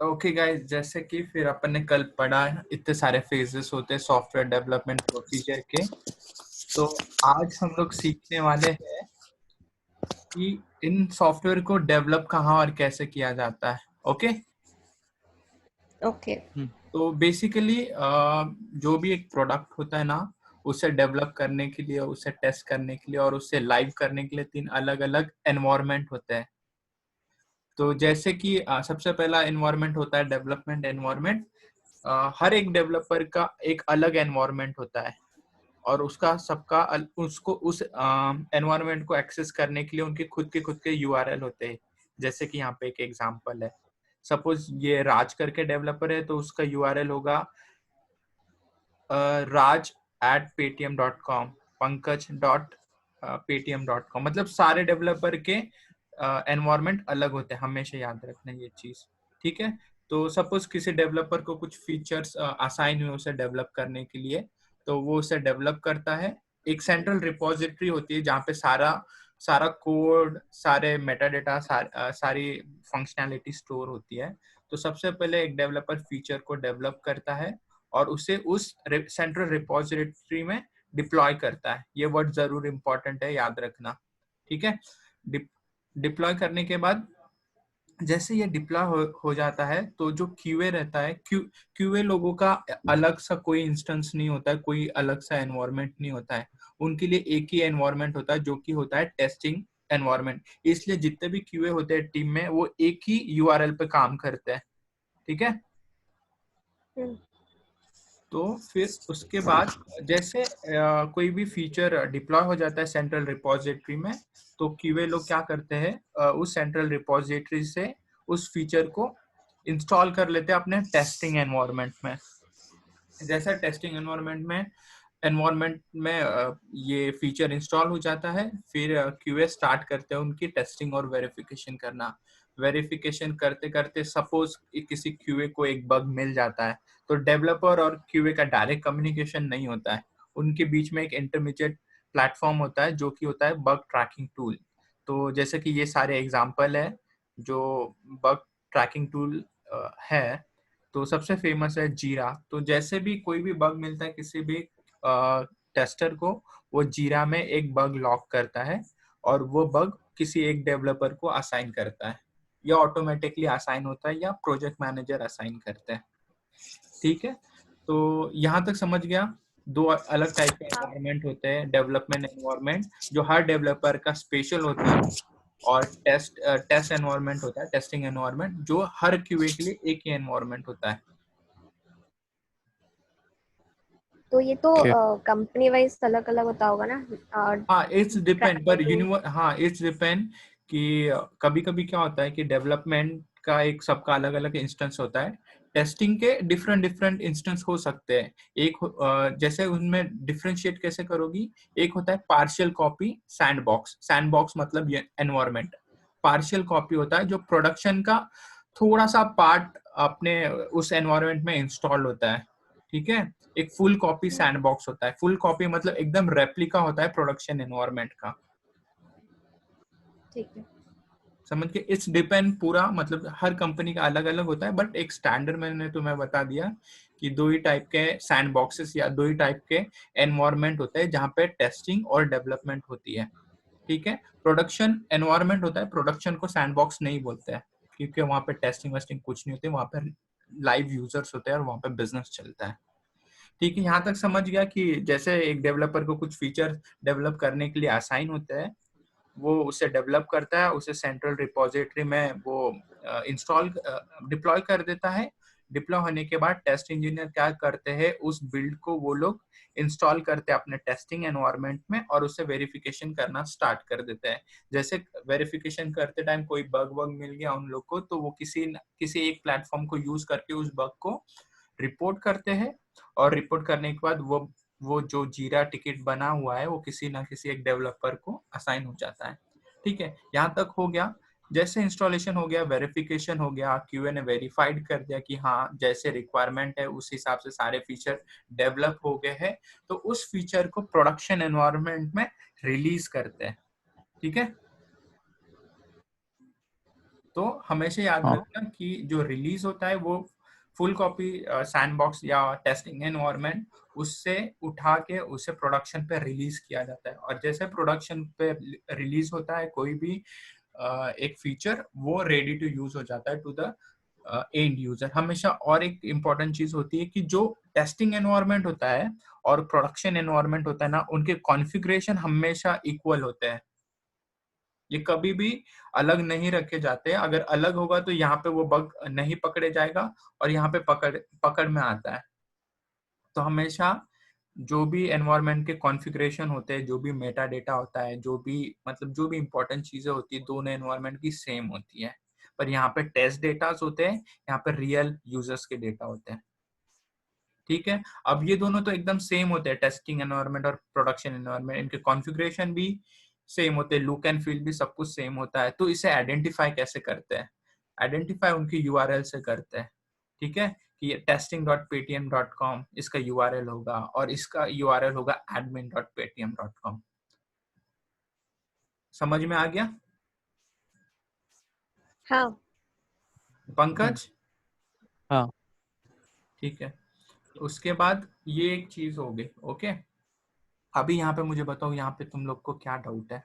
Okay guys, जैसे कि फिर अपन ने कल पढ़ा इतने सारे फेजेस होते हैं सॉफ्टवेयर डेवलपमेंट प्रोसीजर के। तो आज हम लोग सीखने वाले हैं कि इन सॉफ्टवेयर को डेवलप कहाँ और कैसे किया जाता है। ओके। ओके। तो बेसिकली जो भी एक प्रोडक्ट होता है ना, उसे डेवलप करने के लिए, उसे टेस्ट करने के लिए और उसे लाइव करने के लिए 3 अलग अलग एनवायरनमेंट होते हैं। तो जैसे कि सबसे पहला एनवायरनमेंट होता है डेवलपमेंट एनवायरनमेंट। हर एक डेवलपर का एक अलग एनवायरनमेंट होता है और उसका सबका उसको उस एनवायरनमेंट को एक्सेस करने के लिए उनके खुद के यूआरएल होते हैं। जैसे कि यहाँ पे एक एग्जांपल है, सपोज ये राज करके डेवलपर है तो उसका यूआरएल होगा raj@paytm.com, pankaj.paytm.com। मतलब सारे डेवलपर के एनवायरनमेंट अलग होते हैं, हमेशा याद रखना ये चीज। ठीक है। तो सपोज किसी डेवलपर को कुछ फीचर्स असाइन हुए उसे डेवलप करने के लिए, तो वो उसे डेवलप करता है। एक सेंट्रल रिपोजिटरी होती है जहाँ पे सारा सारा कोड, सारे मेटाडेटा, सारी फंक्शनैलिटी स्टोर होती है। तो सबसे पहले एक डेवलपर फीचर को डेवलप करता है और उसे उस सेंट्रल रिपोजिटरी में डिप्लॉय करता है। ये वर्ड जरूर इंपॉर्टेंट है, याद रखना। ठीक है। डिप्लॉय करने के बाद जैसे ये डिप्लॉय हो जाता है तो जो क्यूए रहता है, क्यूए लोगों का अलग सा कोई इंस्टेंस नहीं होता है, कोई अलग सा एनवायरनमेंट नहीं होता है। उनके लिए एक ही एनवायरनमेंट होता है जो कि होता है टेस्टिंग एनवायरनमेंट। इसलिए जितने भी क्यूए होते हैं टीम में वो एक ही यूआरएल पे काम करते हैं। ठीक है। तो फिर उसके बाद जैसे कोई भी फीचर डिप्लॉय हो जाता है सेंट्रल रिपोजिटरी में, तो क्यूए लोग क्या करते हैं, उस सेंट्रल रिपोजिटरी से उस फीचर को इंस्टॉल कर लेते हैं अपने टेस्टिंग एनवायरनमेंट में। जैसा टेस्टिंग एनवायरनमेंट में ये फीचर इंस्टॉल हो जाता है, फिर क्यूए स्टार्ट करते हैं उनकी टेस्टिंग और वेरिफिकेशन करना। वेरिफिकेशन करते करते सपोज किसी क्यूए को एक बग मिल जाता है, तो डेवलपर और क्यूए का डायरेक्ट कम्युनिकेशन नहीं होता है। उनके बीच में एक इंटरमीडिएट प्लेटफॉर्म होता है जो कि होता है बग ट्रैकिंग टूल। तो जैसे कि ये सारे एग्जांपल है जो बग ट्रैकिंग टूल है। तो सबसे फेमस है जीरा। तो जैसे भी कोई भी बग मिलता है किसी भी टेस्टर को, वो जीरा में एक बग लॉक करता है और वो बग किसी एक डेवलपर को असाइन करता है, या ऑटोमेटिकली असाइन होता है या प्रोजेक्ट मैनेजर असाइन करते हैं। ठीक है। तो यहाँ तक समझ गया। 2 अलग टाइप के हाँ। एनवायरनमेंट होते हैं, डेवलपमेंट एनवायरनमेंट जो हर डेवलपर का स्पेशल होता है, और टेस्ट एनवायरनमेंट होता है, टेस्टिंग एनवायरनमेंट जो हर क्यूए के लिए एक ही एनवायरनमेंट होता है। तो ये तो Okay. कंपनी वाइज अलग अलग होता होगा ना। हाँ इट्स डिपेंड, पर टूल। हाँ इट्स डिपेंड कि कभी कभी क्या होता है कि डेवलपमेंट का एक सबका अलग अलग इंस्टेंस होता है। टेस्टिंग के डिफरेंट डिफरेंट इंस्टेंस हो सकते हैं। जैसे उनमें डिफरेंशिएट कैसे करोगी, एक होता है पार्शियल कॉपी सैंडबॉक्स। सैंडबॉक्स मतलब ये एनवायरनमेंट। पार्शियल कॉपी होता है जो प्रोडक्शन का थोड़ा सा पार्ट अपने उस एनवायरनमेंट में इंस्टॉल होता है। ठीक है। एक फुल कॉपी सैंडबॉक्स होता है। फुल कॉपी मतलब एकदम रेप्लिका होता है प्रोडक्शन एनवायरनमेंट का। ठीक है। समझ के, इट्स डिपेंड पूरा, मतलब हर कंपनी का अलग अलग होता है, बट एक स्टैंडर्ड मैंने तुम्हें बता दिया कि 2 ही टाइप के सैंडबॉक्सेस या 2 ही टाइप के एनवायरनमेंट होते हैं जहाँ पे टेस्टिंग और डेवलपमेंट होती है। ठीक है। प्रोडक्शन एनवायरनमेंट होता है, प्रोडक्शन को सैंडबॉक्स नहीं बोलते हैं क्योंकि वहाँ पे टेस्टिंग वेस्टिंग कुछ नहीं होती, वहाँ पे लाइव यूजर्स होते हैं और वहाँ पे बिजनेस चलता है। ठीक है। यहाँ तक समझ गया कि जैसे एक डेवलपर को कुछ फीचर डेवलप करने के लिए असाइन होते हैं, वो उसे डेवलप करता है, उसे सेंट्रल रिपोजिटरी में वो इंस्टॉल डिप्लॉय कर देता है। डिप्लॉय होने के बाद टेस्ट इंजीनियर क्या करते हैं, उस बिल्ड को वो लोग इंस्टॉल करते हैं अपने टेस्टिंग एनवायरनमेंट में और उसे वेरिफिकेशन करना स्टार्ट कर देते हैं। जैसे वेरिफिकेशन करते टाइम कोई बग वग मिल गया उन लोग को, तो वो किसी एक प्लेटफॉर्म को यूज करके उस बग को रिपोर्ट करते हैं। और रिपोर्ट करने के बाद वो जो जीरा टिकट बना हुआ है वो किसी ना किसी एक डेवलपर को असाइन हो जाता है। ठीक है। यहाँ तक हो गया। जैसे इंस्टॉलेशन हो गया, वेरिफिकेशन हो गया, क्यूए ने वेरीफाइड कर दिया कि हाँ जैसे रिक्वायरमेंट है उस हिसाब से सारे फीचर डेवलप हो गए हैं, तो उस फीचर को प्रोडक्शन एनवायरनमेंट में रिलीज करते हैं। ठीक है। तो हमेशा याद हाँ। रखना कि जो रिलीज होता है वो फुल कॉपी सैंडबॉक्स या टेस्टिंग एनवायरनमेंट उससे उठा के उसे प्रोडक्शन पे रिलीज किया जाता है, और जैसे प्रोडक्शन पे रिलीज होता है कोई भी एक फीचर, वो रेडी टू यूज हो जाता है टू द एंड यूजर हमेशा। और एक इम्पॉर्टेंट चीज होती है कि जो टेस्टिंग एनवायरनमेंट होता है और प्रोडक्शन एनवायरनमेंट होता है ना, उनके कॉन्फ़िगरेशन हमेशा इक्वल होते हैं, ये कभी भी अलग नहीं रखे जाते। अगर अलग होगा तो यहाँ पे वो बग नहीं पकड़े जाएगा और यहाँ पे पकड़ पकड़ में आता है। तो हमेशा जो भी एनवायरनमेंट के कॉन्फ़िगरेशन होते हैं, जो भी मेटा डेटा होता है, जो भी मतलब जो भी इंपॉर्टेंट चीजें होती है, दोनों एनवायरनमेंट की सेम होती है। पर यहाँ पे टेस्ट डेटास होते हैं, यहाँ पे रियल यूजर्स के डेटा होते हैं। ठीक है, अब ये दोनों तो एकदम सेम होते हैं, टेस्टिंग एनवायरनमेंट और प्रोडक्शन एनवायरनमेंट, इनके कॉन्फ़िगरेशन भी सेम होते हैं, लुक एंड फील भी सब कुछ सेम होता है। तो इसे आइडेंटिफाई कैसे करते हैं? आइडेंटिफाई उनकी यूआरएल से करते हैं। ठीक है, कि ये testing.paytm.com इसका यूआरएल होगा और इसका यूआरएल होगा admin.paytm.com। समझ में आ गया हाँ। पंकज? हाँ। ठीक है, उसके बाद ये एक चीज हो गई। ओके, अभी यहाँ पे मुझे बताओ, यहाँ पे तुम लोग को क्या डाउट है?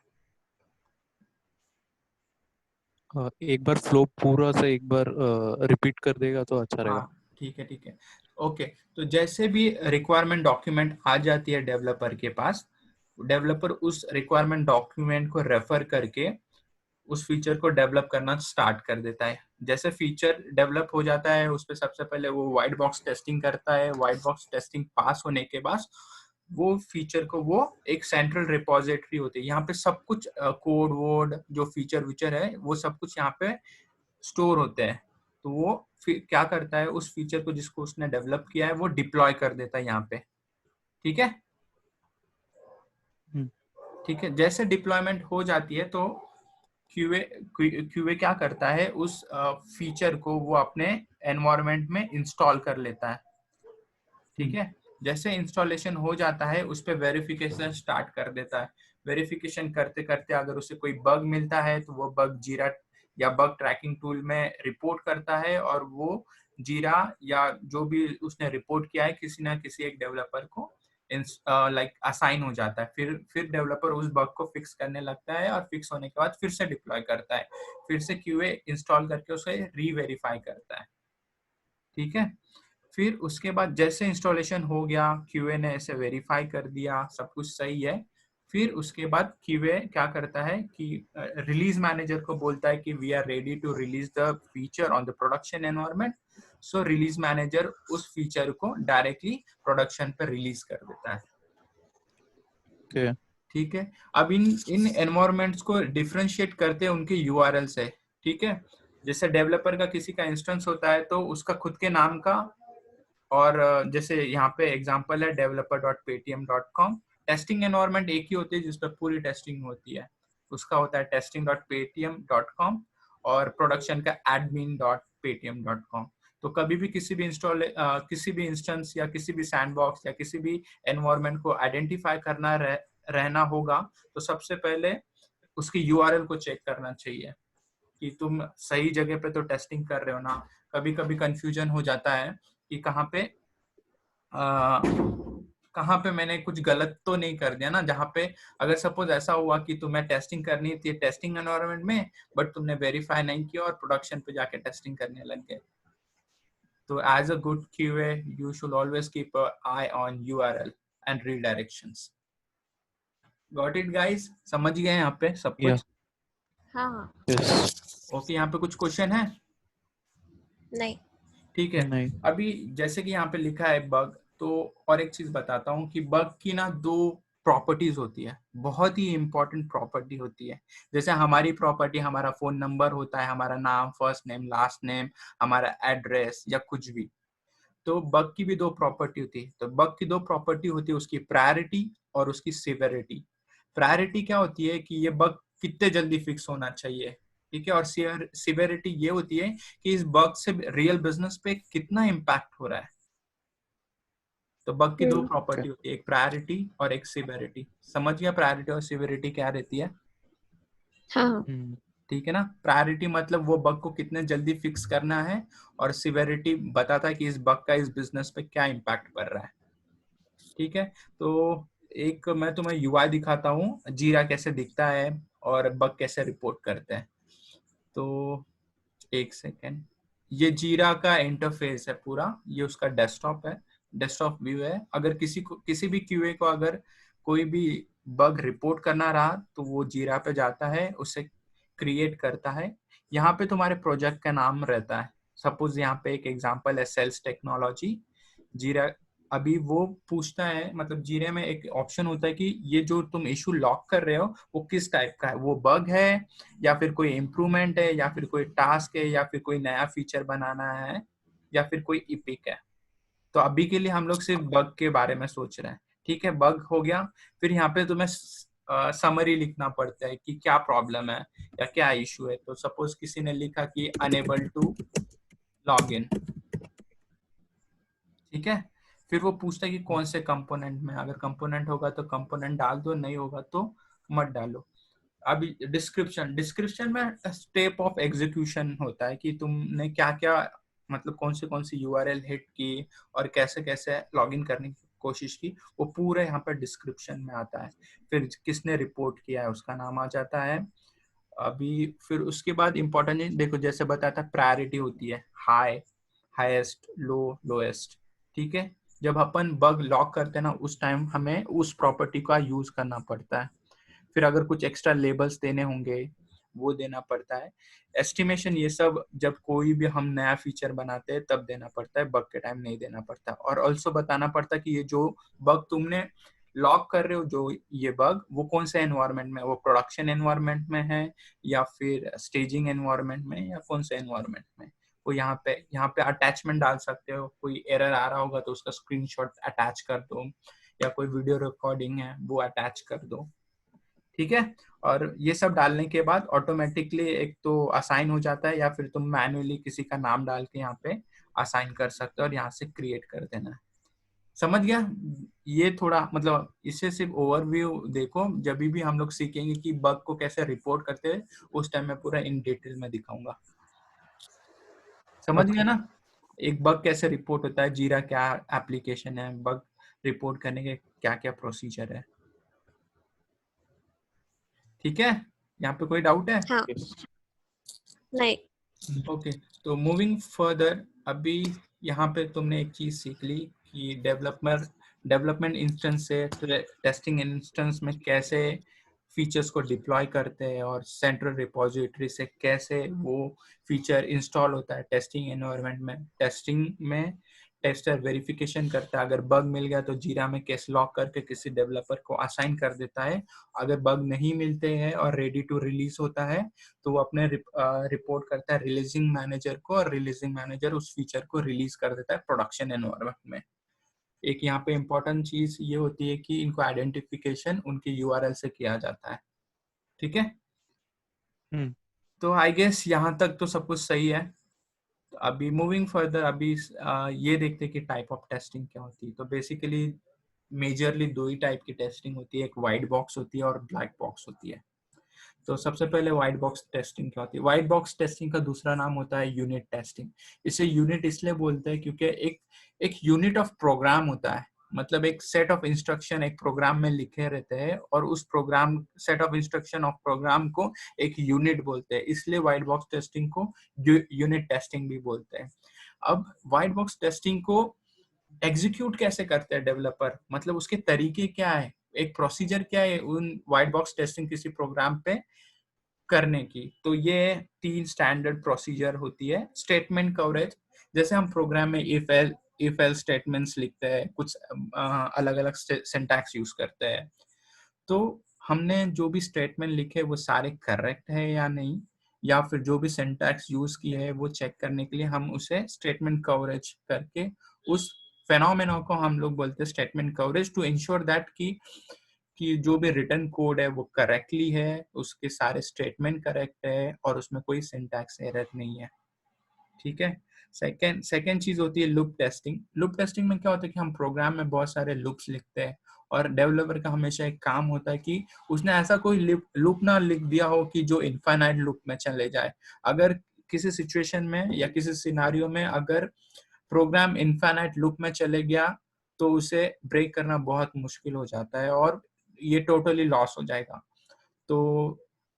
एक बार फ्लो पूरा से एक बार रिपीट कर देगा तो अच्छा रहेगा। हाँ ठीक है, ठीक है। ओके, तो जैसे भी रिक्वायरमेंट डॉक्यूमेंट आ जाती है डेवलपर के पास, डेवलपर उस रिक्वायरमेंट डॉक्यूमेंट को रेफर करके उस फीचर को डेवलप करना स्टार्ट कर देता है। जैसे फीचर डेवलप हो जाता है, उस पर सबसे पहले वो व्हाइट बॉक्स टेस्टिंग करता है। व्हाइट बॉक्स टेस्टिंग पास होने के बाद वो फीचर को वो एक सेंट्रल रिपोजिटरी होती है, यहाँ पे सब कुछ कोड वोड जो फीचर विचर है वो सब कुछ यहाँ पे स्टोर होते हैं। तो वो फिर क्या करता है, उस फीचर को जिसको उसने डेवलप किया है वो डिप्लॉय कर देता है यहाँ पे। ठीक है, ठीक है। जैसे डिप्लॉयमेंट हो जाती है तो क्यूए क्यूए क्या करता है, उस फीचर को वो अपने एनवायरनमेंट में इंस्टॉल कर लेता है। ठीक है, जैसे इंस्टॉलेशन हो जाता है उस पर वेरिफिकेशन स्टार्ट कर देता है। वेरिफिकेशन करते करते अगर उसे कोई बग मिलता है तो वो बग जीरा या बग ट्रैकिंग टूल में रिपोर्ट करता है, और वो जीरा या जो भी उसने रिपोर्ट किया है किसी ना किसी एक डेवलपर को लाइक असाइन हो जाता है। फिर डेवलपर उस बग को फिक्स करने लगता है, और फिक्स होने के बाद फिर से डिप्लॉय करता है, फिर से क्यूए इंस्टॉल करके उसे रीवेरीफाई करता है। ठीक है, फिर उसके बाद जैसे इंस्टॉलेशन हो गया, क्यूए ने इसे वेरीफाई कर दिया, सब कुछ सही है। फिर उसके बाद क्यूए क्या करता है कि रिलीज मैनेजर को बोलता है कि we are ready to release the feature on the production environment. So release manager उस फीचर को डायरेक्टली प्रोडक्शन पे रिलीज कर देता है। Okay. ठीक है, अब इन एनवायरनमेंट्स को डिफरेंशिएट करते हैं उनके यूआरएल से। ठीक है, जैसे डेवलपर का किसी का इंस्टेंस होता है तो उसका खुद के नाम का, और जैसे यहाँ पे एग्जांपल है developer.paytm.com। टेस्टिंग एनवायरनमेंट एक ही होती है जिस पर पूरी टेस्टिंग होती है, उसका होता है testing.paytm.com, और प्रोडक्शन का admin.paytm.com। तो कभी भी किसी भी किसी भी इंस्टेंस या किसी भी सैंडबॉक्स या किसी भी एनवायरनमेंट को आइडेंटिफाई करना रहना होगा तो सबसे पहले उसकी यूआरएल को चेक करना चाहिए कि तुम सही जगह पे तो टेस्टिंग कर रहे हो ना। कभी कभी कंफ्यूजन हो जाता है कि कहाँ पे मैंने कुछ गलत तो नहीं कर दिया ना, जहाँ पे अगर सपोज ऐसा हुआ कि तुम्हें टेस्टिंग करनी थी टेस्टिंग एनवायरनमेंट में, बट तुमने वेरीफाई नहीं किया और प्रोडक्शन पे जाके टेस्टिंग करने लग गए। तो as a good QA you should always keep a eye on URL and redirections. Got it guys? समझ गए यहाँ पे सब Yeah. कुछ? हाँ हाँ। Yes. ओके, यहाँ पे कुछ क्वेश्चन है? नहीं। ठीक है, नहीं। अभी जैसे कि यहाँ पे लिखा है बग, तो और एक चीज बताता हूँ कि बग की ना दो प्रॉपर्टीज होती है, बहुत ही इंपॉर्टेंट प्रॉपर्टी होती है। जैसे हमारी प्रॉपर्टी हमारा फोन नंबर होता है, हमारा नाम, फर्स्ट नेम, लास्ट नेम, हमारा एड्रेस या कुछ भी। तो बग की भी दो प्रॉपर्टी होती है। तो बग की दो प्रॉपर्टी होती है, उसकी प्रायोरिटी और उसकी सिवियरिटी। प्रायोरिटी क्या होती है कि ये बग कितने जल्दी फिक्स होना चाहिए, ठीक है, और सिवियरिटी ये होती है कि इस बग से रियल बिजनेस पे कितना इम्पैक्ट हो रहा है। तो बग की दो प्रॉपर्टी होती है, एक प्रायोरिटी और एक सिवियरिटी। समझ गया प्रायोरिटी और सिवियरिटी क्या रहती है? हाँ। ठीक है ना। प्रायोरिटी मतलब वो बग को कितने जल्दी फिक्स करना है, और सिवेरिटी बताता है कि इस बग का इस बिजनेस पे क्या इम्पैक्ट पड़ रहा है। ठीक है, तो एक मैं तुम्हें यूआई दिखाता हूँ, जीरा कैसे दिखता है और बग कैसे रिपोर्ट करते हैं। तो एक सेकेंड, ये जीरा का इंटरफेस है पूरा, ये उसका डेस्कटॉप है, डेस्कटॉप व्यू है। अगर किसी भी क्यूए को अगर कोई भी बग रिपोर्ट करना रहा तो वो जीरा पे जाता है, उसे क्रिएट करता है। यहाँ पे तुम्हारे प्रोजेक्ट का नाम रहता है। सपोज यहाँ पे एक एग्जांपल है सेल्स टेक्नोलॉजी जीरा। अभी वो पूछता है, मतलब जीरे में एक ऑप्शन होता है कि ये जो तुम इशू लॉक कर रहे हो वो किस टाइप का है, वो बग है या फिर कोई इम्प्रूवमेंट है या फिर कोई टास्क है या फिर कोई नया फीचर बनाना है या फिर कोई इपिक है। तो अभी के लिए हम लोग सिर्फ बग के बारे में सोच रहे हैं। ठीक है, बग हो गया। फिर यहाँ पे तुम्हें समरी लिखना पड़ता है कि क्या प्रॉब्लम है या क्या इशू है। तो सपोज किसी ने लिखा कि अनेबल टू लॉग इन। ठीक है, फिर वो पूछता है कि कौन से कंपोनेंट में, अगर कंपोनेंट होगा तो कंपोनेंट डाल दो, नहीं होगा तो मत डालो। अभी डिस्क्रिप्शन, डिस्क्रिप्शन में स्टेप ऑफ एग्जीक्यूशन होता है कि तुमने क्या क्या, मतलब कौन सी यूआरएल हिट की और कैसे कैसे लॉगिन करने की कोशिश की, वो पूरे यहाँ पर डिस्क्रिप्शन में आता है। फिर किसने रिपोर्ट किया है उसका नाम आ जाता है। अभी फिर उसके बाद इम्पोर्टेंट देखो, जैसे बताया था प्रायोरिटी होती है हाई, हाईएस्ट, लो, लोएस्ट। ठीक है, जब अपन बग लॉक करते हैं ना उस टाइम हमें उस प्रॉपर्टी का यूज करना पड़ता है। फिर अगर कुछ एक्स्ट्रा लेबल्स देने होंगे वो देना पड़ता है। एस्टिमेशन ये सब जब कोई भी हम नया फीचर बनाते हैं तब देना पड़ता है, बग के टाइम नहीं देना पड़ता। और ऑल्सो बताना पड़ता है कि ये जो बग तुमने लॉक कर रहे हो, जो ये बग, वो कौन से एनवायरनमेंट में, वो प्रोडक्शन एनवायरनमेंट में है या फिर स्टेजिंग एनवायरनमेंट में या कौन से एनवायरनमेंट में। वो यहाँ पे अटैचमेंट डाल सकते हो, कोई एरर आ रहा होगा तो उसका स्क्रीनशॉट अटैच कर दो, या कोई वीडियो रिकॉर्डिंग है वो अटैच कर दो। ठीक है, और ये सब डालने के बाद ऑटोमेटिकली एक तो असाइन हो जाता है, या फिर तुम मैन्युअली किसी का नाम डाल के यहाँ पे असाइन कर सकते हो और यहाँ से क्रिएट कर देना है। समझ गया। ये थोड़ा मतलब इससे सिर्फ ओवरव्यू देखो, जब भी हम लोग सीखेंगे कि बग को कैसे रिपोर्ट करते हैं उस टाइम में पूरा इन डिटेल में दिखाऊंगा। समझ गया ना, एक बग कैसे रिपोर्ट होता है, जीरा क्या एप्लीकेशन है, बग रिपोर्ट करने के क्या क्या प्रोसीजर है। ठीक है, यहाँ पे कोई डाउट है? हाँ। नहीं। ओके, तो मूविंग फर्दर, अभी यहाँ पे तुमने एक चीज सीख ली कि डेवलपमेंट इंस्टेंस से टेस्टिंग इंस्टेंस में कैसे फीचर्स को डिप्लॉय करते हैं और सेंट्रल रिपोजिटरी से कैसे वो फीचर इंस्टॉल होता है टेस्टिंग एनवायरनमेंट में। टेस्टिंग में टेस्टर वेरिफिकेशन करता है, अगर बग मिल गया तो जीरा में केस लॉक करके किसी डेवलपर को असाइन कर देता है। अगर बग नहीं मिलते हैं और रेडी टू रिलीज होता है तो वो अपने रिपोर्ट करता है रिलीजिंग मैनेजर को, और रिलीजिंग मैनेजर उस फीचर को रिलीज कर देता है प्रोडक्शन एनवायरनमेंट में। एक यहाँ पे इम्पोर्टेंट चीज ये होती है कि इनको आइडेंटिफिकेशन उनके यूआरएल से किया जाता है। ठीक है, तो आई गेस यहाँ तक तो सब कुछ सही है। तो अभी मूविंग फर्दर, अभी ये देखते हैं कि टाइप ऑफ टेस्टिंग क्या होती है। तो बेसिकली मेजरली दो ही टाइप की टेस्टिंग होती है, एक व्हाइट बॉक्स होती है और ब्लैक बॉक्स होती है। तो सबसे पहले व्हाइट बॉक्स टेस्टिंग क्या होती है। व्हाइट बॉक्स टेस्टिंग का दूसरा नाम होता है यूनिट टेस्टिंग। इसे यूनिट इसलिए बोलते हैं क्योंकि एक यूनिट ऑफ प्रोग्राम होता है, मतलब एक सेट ऑफ इंस्ट्रक्शन एक प्रोग्राम में लिखे रहते हैं और उस program set of instruction of program को एक यूनिट बोलते हैं, इसलिए व्हाइट बॉक्स टेस्टिंग को यूनिट टेस्टिंग भी बोलते हैं। अब व्हाइट बॉक्स टेस्टिंग को एग्जीक्यूट कैसे करते हैं डेवलपर, मतलब उसके तरीके क्या है, एक प्रोसीजर क्या है उन व्हाइट बॉक्स टेस्टिंग किसी प्रोग्राम पे करने की। तो ये 3 स्टैंडर्ड प्रोसीजर होती है। स्टेटमेंट कवरेज, जैसे हम प्रोग्राम में इफ एल स्टेटमेंट्स लिखते हैं, कुछ अलग अलग सिंटैक्स यूज करते हैं, तो हमने जो भी स्टेटमेंट लिखे वो सारे करेक्ट है या नहीं, या फिर जो भी सिंटैक्स यूज की है वो चेक करने के लिए हम उसे स्टेटमेंट कवरेज करके उस फेनोमेना को हम लोग बोलते हैं statement coverage, to ensure that कि जो भी रिटर्न कोड है वो करेक्टली है, उसके सारे स्टेटमेंट करेक्ट है और उसमें कोई सिंटैक्स एरर नहीं है। ठीक है। सेकेंड सेकेंड चीज होती है लूप टेस्टिंग। लूप टेस्टिंग में क्या होता है कि हम प्रोग्राम में बहुत सारे लूप्स लिखते हैं और डेवलपर का हमेशा एक काम होता है कि उसने ऐसा कोई लूप ना लिख दिया हो कि जो इनफाइनाइट लूप में चले जाए। अगर किसी सिचुएशन में या किसी सिनारियो में अगर प्रोग्राम इनफाइनाइट लूप में चले गया तो उसे ब्रेक करना बहुत मुश्किल हो जाता है और ये टोटली लॉस हो जाएगा। तो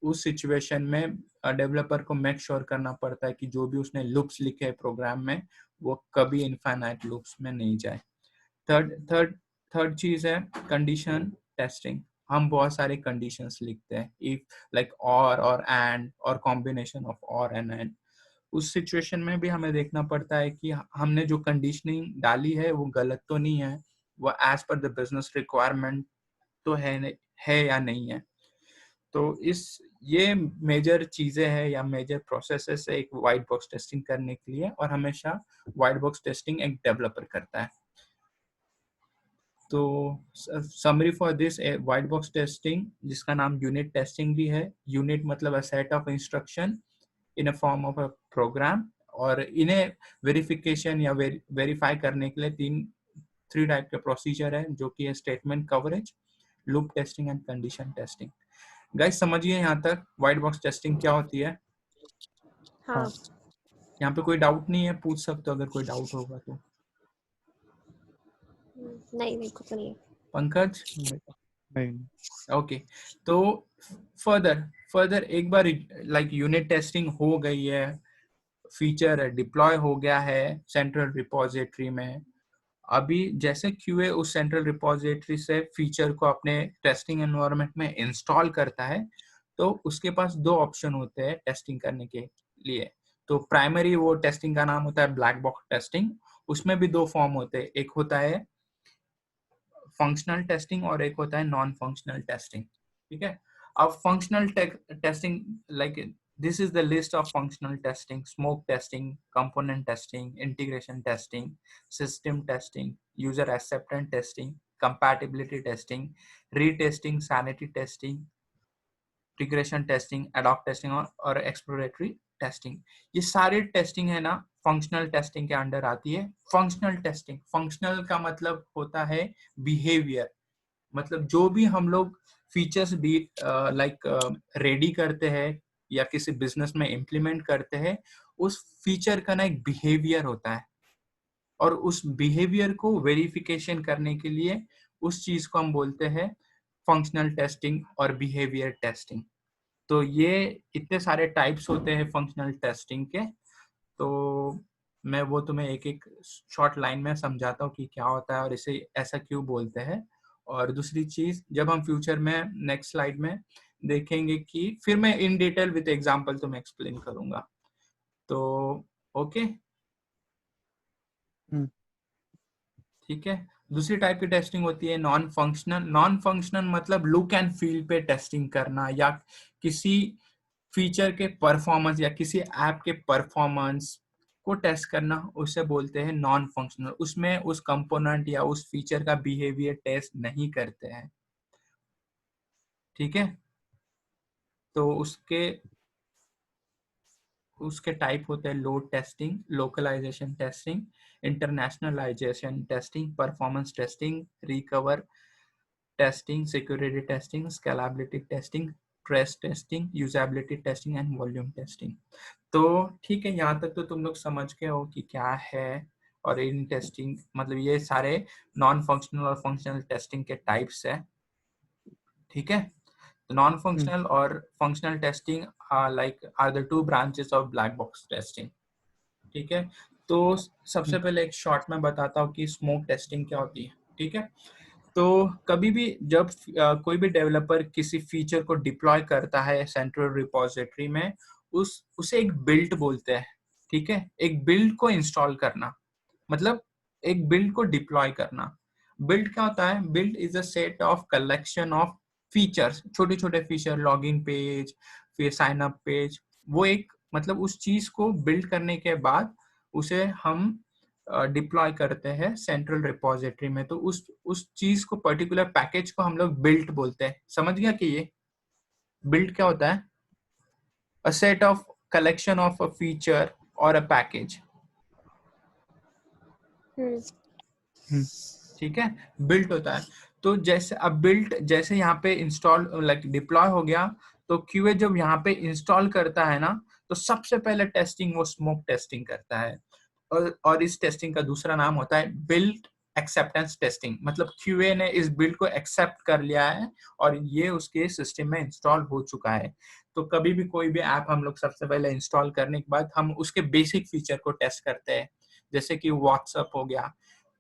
उस सिचुएशन में डेवलपर को मेक श्योर करना पड़ता है कि जो भी उसने लूप्स लिखे हैं प्रोग्राम में वो कभी इनफाइनाइट लूप्स में नहीं जाए। थर्ड थर्ड थर्ड चीज है कंडीशन टेस्टिंग। हम बहुत सारे कंडीशंस लिखते हैं, इफ लाइक और एंड और कॉम्बिनेशन ऑफ और एंड। उस सिचुएशन में भी हमें देखना पड़ता है कि हमने जो कंडीशनिंग डाली है वो गलत तो नहीं है, वो as per the business requirement तो है या नहीं है। तो ये मेजर चीजें हैं या मेजर प्रोसेसेस है एक व्हाइट बॉक्स टेस्टिंग करने के लिए, और हमेशा व्हाइट बॉक्स टेस्टिंग एक डेवलपर करता है। तो summary for this white box testing, जिसका नाम यूनिट टेस्टिंग भी है। यूनिट मतलब a set of instruction in a form of a program, और इन्हें वेरिफिकेशन या वेरीफाई करने के लिए थ्री टाइप के प्रोसीजर है, जो कि है statement coverage, loop testing and condition testing. Guys समझिए यहाँ तक व्हाइट बॉक्स टेस्टिंग क्या होती है। हाँ। यहाँ पे कोई डाउट नहीं है, पूछ सकते हो अगर कोई डाउट होगा तो। नहीं, मेरे को तो नहीं है। पंकज? नहीं। ओके। तो फर्दर एक बार लाइक यूनिट टेस्टिंग हो गई है, फीचर डिप्लॉय हो गया है सेंट्रल रिपोजिटरी में। अभी जैसे क्यूए उस सेंट्रल रिपोजिटरी से फीचर को अपने टेस्टिंग एनवायरनमेंट में इंस्टॉल करता है, तो उसके पास दो ऑप्शन होते हैं टेस्टिंग करने के लिए। तो प्राइमरी वो टेस्टिंग का नाम होता है ब्लैक बॉक्स टेस्टिंग। उसमें भी दो फॉर्म होते हैं, एक होता है फंक्शनल टेस्टिंग और एक होता है नॉन फंक्शनल टेस्टिंग। ठीक है। अब functional testing, like this is the list of functional testing: smoke testing, component testing, integration testing, system testing, user acceptance testing, compatibility testing, retesting, sanity testing, regression testing, ad hoc testing और exploratory testing. ये सारी testing है ना functional testing के under आती है। Functional testing, functional का मतलब होता है बिहेवियर, मतलब जो भी हम लोग फीचर्स भी लाइक रेडी करते हैं या किसी बिजनेस में इम्प्लीमेंट करते हैं, उस फीचर का ना एक बिहेवियर होता है, और उस बिहेवियर को वेरिफिकेशन करने के लिए उस चीज को हम बोलते हैं फंक्शनल टेस्टिंग और बिहेवियर टेस्टिंग। तो ये इतने सारे टाइप्स होते हैं फंक्शनल टेस्टिंग के। तो मैं वो तुम्हें एक एक शॉर्ट लाइन में समझाता हूँ कि क्या होता है और इसे ऐसा क्यों बोलते हैं। और दूसरी चीज, जब हम फ्यूचर में नेक्स्ट स्लाइड में देखेंगे कि फिर मैं इन डिटेल विद एग्जांपल तुम्हें एक्सप्लेन करूंगा। तो ओके, ठीक है। दूसरी टाइप की टेस्टिंग होती है नॉन फंक्शनल। नॉन फंक्शनल मतलब लुक एंड फील पे टेस्टिंग करना, या किसी फीचर के परफॉर्मेंस या किसी ऐप के परफॉर्मेंस को टेस्ट करना, उसे बोलते हैं नॉन फंक्शनल। उसमें उस कंपोनेंट या उस फीचर का बिहेवियर टेस्ट नहीं करते हैं। ठीक है। तो उसके टाइप होते हैं load testing, localisation testing, internationalisation testing, performance testing, recover testing, security testing, scalability testing, trace testing, usability testing and volume testing. तो ठीक है, यहाँ तक तो तुम लोग समझ गए हो कि क्या है। और इन टेस्टिंग मतलब ये सारे नॉन फंक्शनल और फंक्शनल टेस्टिंग के टाइप्स है। ठीक है। नॉन फंक्शनल और functional testing like are the two branches of black box testing. ठीक है। तो सबसे पहले एक शॉर्ट में बताता हूँ कि स्मोक टेस्टिंग क्या होती है। ठीक है। तो कभी भी जब कोई भी डेवलपर किसी फीचर को डिप्लॉय करता है सेंट्रल रिपोजिटरी में, उसे एक बिल्ड बोलते हैं। ठीक है। एक बिल्ड को इंस्टॉल करना मतलब एक बिल्ड को डिप्लॉय करना। बिल्ड क्या होता है? Build is a set of collection of features, छोटे छोटे फीचर, लॉगिन पेज, फिर साइन अप पेज। वो एक मतलब उस चीज को बिल्ड करने के बाद उसे हम डिप्लॉय करते हैं सेंट्रल रिपोजिटरी में। तो उस चीज को, पर्टिकुलर पैकेज को हम लोग बिल्ड बोलते हैं। समझ गया कि ये बिल्ड क्या होता है? अ set of collection of a feature or a package. हम्म ठीक है, बिल्ट होता है। तो जैसे अब बिल्ट जैसे यहाँ पे इंस्टॉल लाइक डिप्लॉय हो गया, तो क्यूए जब यहाँ पे इंस्टॉल करता है ना, तो सबसे पहले टेस्टिंग वो स्मोक टेस्टिंग करता है। और इस टेस्टिंग का दूसरा नाम होता है बिल्ट एक्सेप्टेंस टेस्टिंग। मतलब क्यूए ने इस बिल्ड को एक्सेप्ट कर लिया है और ये उसके सिस्टम में इंस्टॉल हो चुका है। तो कभी भी कोई भी ऐप हम लोग सबसे पहले इंस्टॉल करने के बाद हम उसके बेसिक फीचर को टेस्ट करते हैं। जैसे कि व्हाट्सएप हो गया,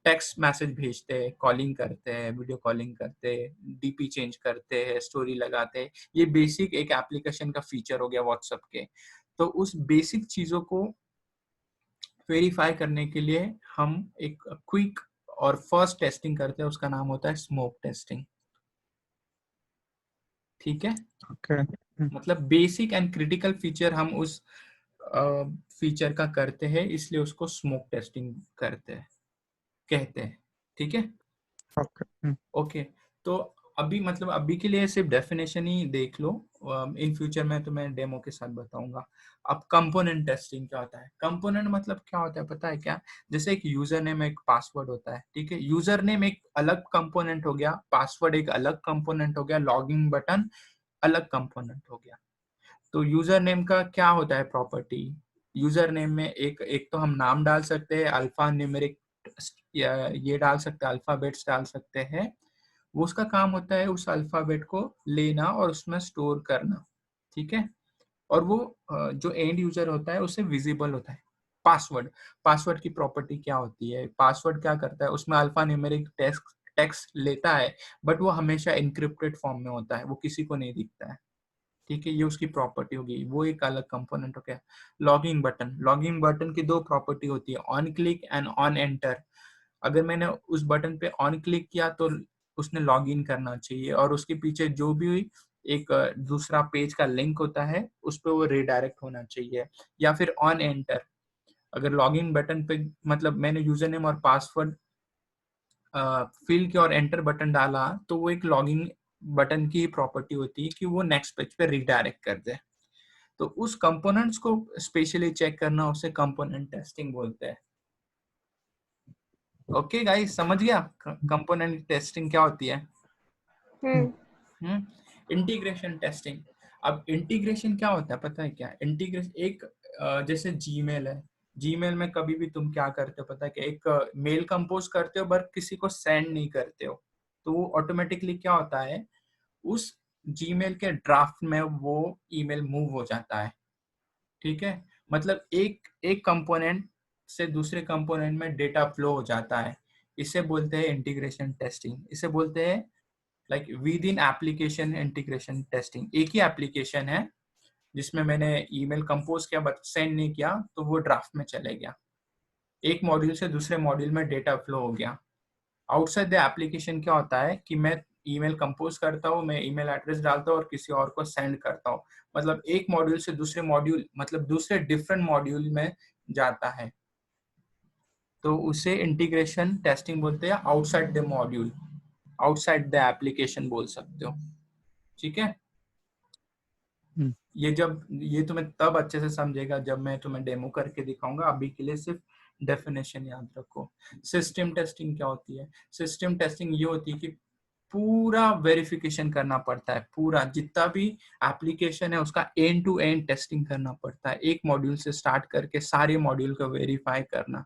टेक्स्ट मैसेज भेजते हैं, कॉलिंग करते हैं, वीडियो कॉलिंग करते हैं, डीपी चेंज करते हैं, स्टोरी लगाते हैं। ये बेसिक एक एप्लीकेशन का फीचर हो गया व्हाट्सएप के। तो उस बेसिक चीजों को वेरीफाई करने के लिए हम एक क्विक और फर्स्ट टेस्टिंग करते हैं, उसका नाम होता है स्मोक टेस्टिंग। ठीक है, Okay. मतलब बेसिक एंड क्रिटिकल फीचर हम उस फीचर का करते हैं, इसलिए उसको स्मोक टेस्टिंग करते हैं कहते हैं। ठीक है, Okay. ओके। तो अभी मतलब अभी के लिए सिर्फ डेफिनेशन ही देख लो, इन फ्यूचर में तुम्हें डेमो के साथ बताऊंगा। अब कंपोनेंट टेस्टिंग क्या होता है? कंपोनेंट मतलब क्या होता है पता है क्या? जैसे एक यूजर नेम एक पासवर्ड होता है, ठीक है, यूजर नेम एक अलग कंपोनेंट हो गया, पासवर्ड एक अलग कंपोनेंट हो गया, लॉगिन बटन अलग कंपोनेंट हो गया। तो यूजर नेम का क्या होता है प्रॉपर्टी? यूजर नेम में एक तो हम नाम डाल सकते हैं, अल्फा न्यूमेरिक ये डाल सकते हैं, अल्फाबेट्स डाल सकते हैं। वो उसका काम होता है उस अल्फाबेट को लेना और उसमें स्टोर करना। ठीक है, और वो जो एंड यूजर होता है उसे विजिबल होता है। पासवर्ड, पासवर्ड की प्रॉपर्टी क्या होती है? पासवर्ड क्या करता है, उसमें अल्फा न्यूमेरिक टेक्स्ट लेता है, बट वो हमेशा इनक्रिप्टेड फॉर्म में होता है, वो किसी को नहीं दिखता है। ठीक है, ये उसकी प्रॉपर्टी होगी, वो एक अलग कंपोनेंट हो गया। लॉगिन बटन, लॉगिन बटन की दो प्रॉपर्टी होती है, on click and on enter. अगर मैंने उस बटन पे ऑन क्लिक किया तो उसने लॉग इन करना चाहिए, और उसके पीछे जो भी एक दूसरा पेज का लिंक होता है उस पर वो रिडायरेक्ट होना चाहिए। या फिर ऑन एंटर, अगर लॉगिन बटन पे मतलब मैंने यूजर नेम और पासवर्ड फिल किया और एंटर बटन डाला, तो वो एक लॉगिन बटन की प्रॉपर्टी होती है कि वो नेक्स्ट पेज पे रिडायरेक्ट कर दे। तो उस कंपोनेंट्स को स्पेशली चेक करना, उसे कंपोनेंट टेस्टिंग बोलते हैं। ओके गाइस, समझ गया कंपोनेंट टेस्टिंग क्या होती है? हम्म इंटीग्रेशन टेस्टिंग। अब इंटीग्रेशन क्या होता है पता है क्या? इंटीग्रेशन एक जैसे जीमेल है, जीमेल में कभी भी तुम क्या करते हो पता है कि एक मेल कंपोज करते हो बट किसी को सेंड नहीं करते हो, तो वो ऑटोमेटिकली क्या होता है, उस जीमेल के ड्राफ्ट में वो ईमेल मूव हो जाता है। ठीक है, मतलब एक एक कंपोनेंट से दूसरे कंपोनेंट में डेटा फ्लो हो जाता है। इसे बोलते हैं इंटीग्रेशन टेस्टिंग। इसे बोलते हैं like with in application integration testing. एक ही एप्लीकेशन है जिसमें मैंने ईमेल कंपोज किया बट सेंड नहीं किया, तो वो ड्राफ्ट में चले गया। एक मॉड्यूल से दूसरे मॉड्यूल में डेटा फ्लो हो गया। आउटसाइड द एप्लीकेशन क्या होता है कि मैं ईमेल कंपोज करता हूँ, मैं ईमेल एड्रेस डालता हूँ और किसी और को सेंड करता हूँ। मतलब एक मॉड्यूल से दूसरे मॉड्यूल, मतलब दूसरे डिफरेंट मॉड्यूल में जाता है, तो उसे इंटीग्रेशन टेस्टिंग बोलते हैं। Outside the module, outside the application बोल सकते हो। ठीक है, ये तुम्हें तब अच्छे से समझेगा जब मैं तुम्हें डेमो करके दिखाऊंगा। अभी के लिए सिर्फ डेफिनेशन याद रखो। सिस्टम टेस्टिंग क्या होती है? सिस्टम टेस्टिंग ये होती है कि पूरा वेरिफिकेशन करना पड़ता है, पूरा जितना भी एप्लीकेशन है उसका एंड टू एंड टेस्टिंग करना पड़ता है, एक मॉड्यूल से स्टार्ट करके सारे मॉड्यूल को वेरीफाई करना,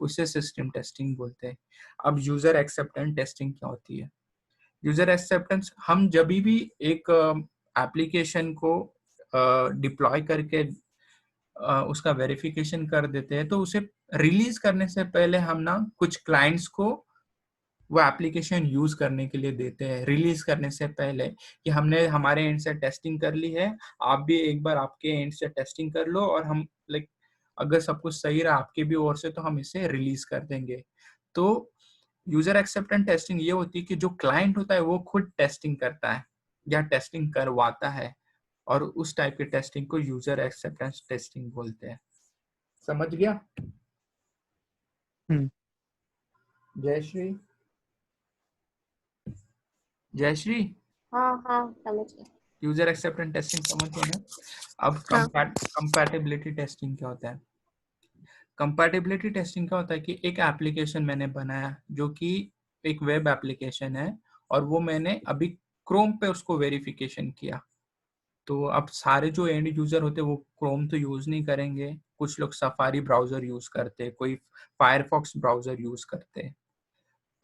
उसे सिस्टम टेस्टिंग बोलते हैं। अब यूजर एक्सेप्टेंस टेस्टिंग क्या होती है? यूजर एक्सेप्टेंस, हम जब भी एक एप्लीकेशन को डिप्लॉय करके उसका वेरिफिकेशन कर देते हैं, तो उसे रिलीज करने से पहले हम ना कुछ क्लाइंट्स को वो एप्लीकेशन यूज करने के लिए देते हैं रिलीज करने से पहले, कि हमने हमारे एंड से टेस्टिंग कर ली है, आप भी एक बार आपके एंड से टेस्टिंग कर लो, और हम लाइक अगर सब कुछ सही रहा आपके भी ओर से तो हम इसे रिलीज कर देंगे। तो यूजर एक्सेप्टेंस टेस्टिंग ये होती है कि जो क्लाइंट होता है वो खुद टेस्टिंग करता है या टेस्टिंग करवाता है, और उस टाइप के टेस्टिंग को यूजर एक्सेप्टेंस टेस्टिंग बोलते हैं। समझ गया? जयश्री, जयश्री, हाँ हाँ समझ गई। यूजर एक्सेप्टेंस टेस्टिंग समझ गए ना? अब हाँ कंपैटिबिलिटी टेस्टिंग क्या होता है? कंपैटिबिलिटी टेस्टिंग क्या होता है कि एक एप्लीकेशन मैंने बनाया जो कि एक वेब एप्लीकेशन है, और वो मैंने अभी क्रोम पे उसको वेरिफिकेशन किया। तो अब सारे जो एंड यूजर होते हैं वो क्रोम तो यूज नहीं करेंगे, कुछ लोग सफारी ब्राउजर यूज करते, कोई फायरफॉक्स ब्राउजर यूज करते।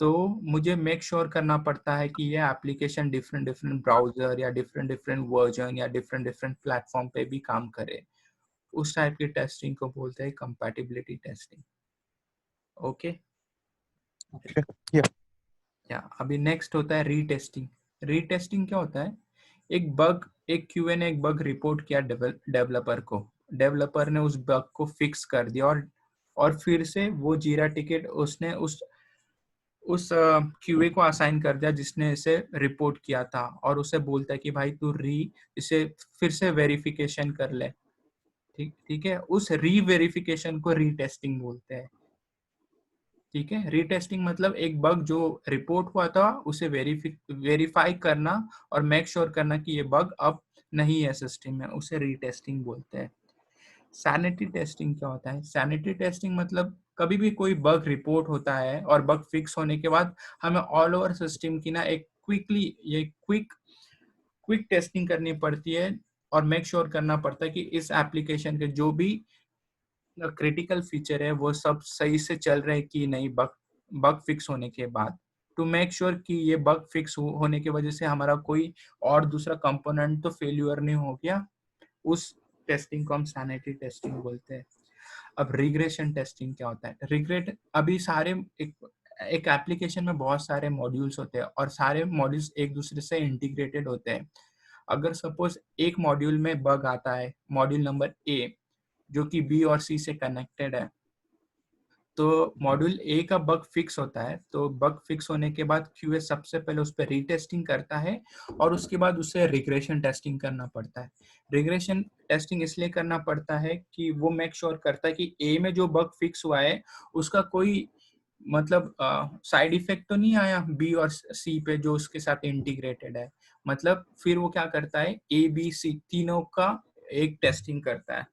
तो मुझे मेक श्योर करना पड़ता है कि ये एप्लीकेशन डिफरेंट डिफरेंट ब्राउजर या डिफरेंट डिफरेंट वर्जन या डिफरेंट डिफरेंट प्लेटफॉर्म पे भी काम करे। उस टाइप की टेस्टिंग को बोलते हैं compatibility testing. Okay. Okay. Yeah. या अभी नेक्स्ट होता है रीटेस्टिंग। रीटेस्टिंग क्या होता है, एक क्यूए ने एक बग रिपोर्ट किया डेवलपर को, डेवलपर ने उस बग को फिक्स कर दिया, और फिर से वो जीरा टिकट उसने उस क्यूए को असाइन कर दिया जिसने इसे रिपोर्ट किया था, और उसे बोलता है कि भाई तू इसे फिर से वेरिफिकेशन कर ले। ठीक ठीक है, उस वेरिफिकेशन को रीटेस्टिंग बोलते हैं। ठीक है, रीटेस्टिंग मतलब एक बग जो रिपोर्ट हुआ था उसे वेरीफाई करना और मेक श्योर करना कि ये बग अब नहीं है सिस्टम में, उसे रीटेस्टिंग बोलते हैं। सैनिटी टेस्टिंग क्या होता है, सैनिटी टेस्टिंग मतलब कभी भी कोई बग रिपोर्ट होता है और बग फिक्स होने के बाद हमें ऑल ओवर सिस्टम की ना एक क्विक टेस्टिंग करनी पड़ती है, और मेक श्योर करना पड़ता है कि इस एप्लीकेशन के जो भी क्रिटिकल फीचर है वो सब सही से चल रहे हैं कि नहीं, बग फिक्स होने के बाद, टू मेक श्योर कि ये बग फिक्स होने की वजह से हमारा कोई और दूसरा कंपोनेंट तो फेल्यूर नहीं हो गया। उस टेस्टिंग को हम सैनिटी टेस्टिंग बोलते हैं। अब रिग्रेशन टेस्टिंग क्या होता है, रिग्रेट अभी सारे एक एप्लीकेशन में बहुत सारे मॉड्यूल्स होते हैं और सारे मॉड्यूल्स एक दूसरे से इंटीग्रेटेड होते हैं। अगर सपोज एक मॉड्यूल में बग आता है, मॉड्यूल नंबर ए, जो कि बी और सी से कनेक्टेड है, तो मॉड्यूल ए का बग फिक्स होता है, तो बग फिक्स होने के बाद क्यूए सबसे पहले उस पर रीटेस्टिंग करता है और उसके बाद उसे रिग्रेशन टेस्टिंग करना पड़ता है। रिग्रेशन टेस्टिंग इसलिए करना पड़ता है कि वो मेक श्योर करता है कि ए में जो बग फिक्स हुआ है उसका कोई मतलब साइड इफेक्ट तो नहीं आया बी और सी पे जो उसके साथ इंटीग्रेटेड है। मतलब फिर वो क्या करता है, ए बी सी तीनों का एक टेस्टिंग करता है।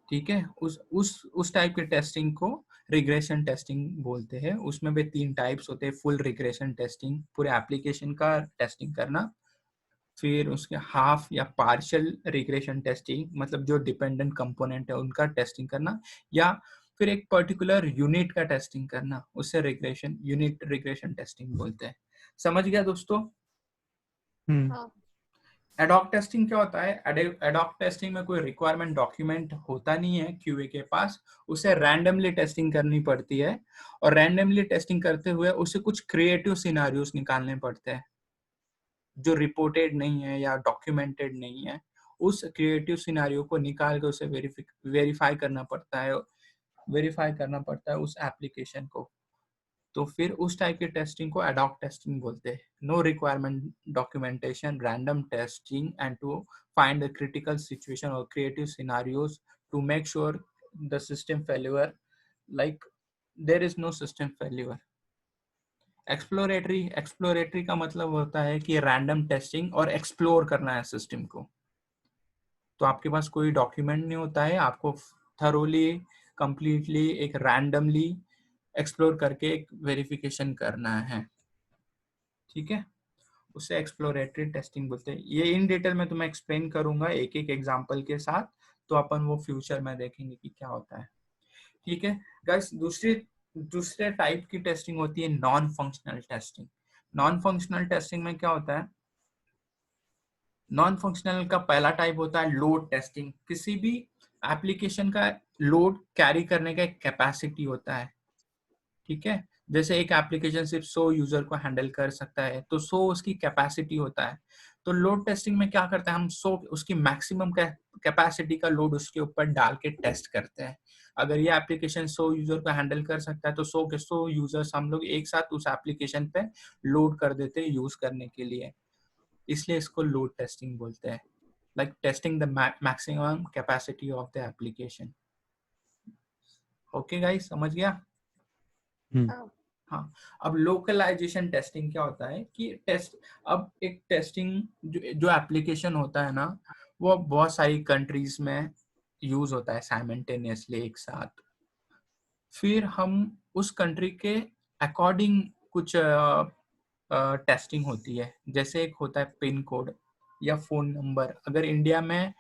ठीक है, उस टाइप के टेस्टिंग को रिग्रेशन टेस्टिंग बोलते हैं। उसमें भी 3 टाइप्स होते हैं, फुल रिग्रेशन टेस्टिंग, पूरे एप्लीकेशन का टेस्टिंग करना, फिर उसके हाफ या पार्शियल रिग्रेशन टेस्टिंग मतलब जो डिपेंडेंट कंपोनेंट है उनका टेस्टिंग करना, या फिर एक पर्टिकुलर यूनिट का टेस्टिंग करना, उससे यूनिट रिग्रेशन टेस्टिंग बोलते हैं। समझ गया दोस्तों? हाँ एडॉक टेस्टिंग क्या होता है, एडॉक टेस्टिंग में कोई रिक्वायरमेंट डॉक्यूमेंट होता नहीं है क्यूए के पास, उसे रैंडमली टेस्टिंग करनी पड़ती है, और रैंडमली टेस्टिंग करते हुए उसे कुछ क्रिएटिव सिनारियोस निकालने पड़ते हैं जो रिपोर्टेड नहीं है या डॉक्यूमेंटेड नहीं है। उस क्रिएटिव सिनारियो को निकाल के उसे वेरीफाई करना पड़ता है उस एप्लीकेशन को। तो फिर उस टाइप के टेस्टिंग को एडॉक टेस्टिंग बोलते हैं। No requirement documentation, random testing and to find the critical situation और creative scenarios to make sure the system failure, like there is no system failure. Exploratory का मतलब होता है कि रैंडम टेस्टिंग और एक्सप्लोर करना है सिस्टम को। तो आपके पास कोई डॉक्यूमेंट नहीं होता है, आपको थरोली कंप्लीटली एक रैंडमली एक्सप्लोर करके एक वेरिफिकेशन करना है। ठीक है, उसे एक्सप्लोरेटरी टेस्टिंग बोलते हैं। ये इन डिटेल में तुम्हें एक्सप्लेन करूंगा एक एक एग्जांपल के साथ, तो अपन वो फ्यूचर में देखेंगे कि क्या होता है। ठीक है गाइस, दूसरे टाइप की टेस्टिंग होती है non functional testing. Non functional testing में क्या होता है, नॉन फंक्शनल का पहला टाइप होता है लोड टेस्टिंग। किसी भी एप्लीकेशन का लोड कैरी करने का एक कैपेसिटी होता है। ठीक है, जैसे एक एप्लीकेशन सिर्फ 100 यूजर को हैंडल कर सकता है, तो 100 उसकी कैपेसिटी होता है। तो लोड टेस्टिंग में क्या करते हैं, हम 100 उसकी मैक्सिमम कैपेसिटी का लोड उसके ऊपर डाल के टेस्ट करते हैं। अगर ये एप्लीकेशन 100 यूजर को हैंडल कर सकता है तो 100 के 100 यूजर्स हम लोग एक साथ उस एप्लीकेशन पे लोड कर देते हैं यूज करने के लिए, इसलिए इसको लोड टेस्टिंग बोलते हैं। Like testing the maximum capacity of the application. Okay guys, समझ गया? हाँ हाँ, अब लोकलाइजेशन टेस्टिंग क्या होता है कि अब एक टेस्टिंग जो एप्लीकेशन होता है ना, वो बहुत सारी कंट्रीज में यूज होता है साइमल्टेनियसली एक साथ। फिर हम उस कंट्री के अकॉर्डिंग कुछ टेस्टिंग होती है। जैसे एक होता है पिन कोड या फोन नंबर। अगर इंडिया में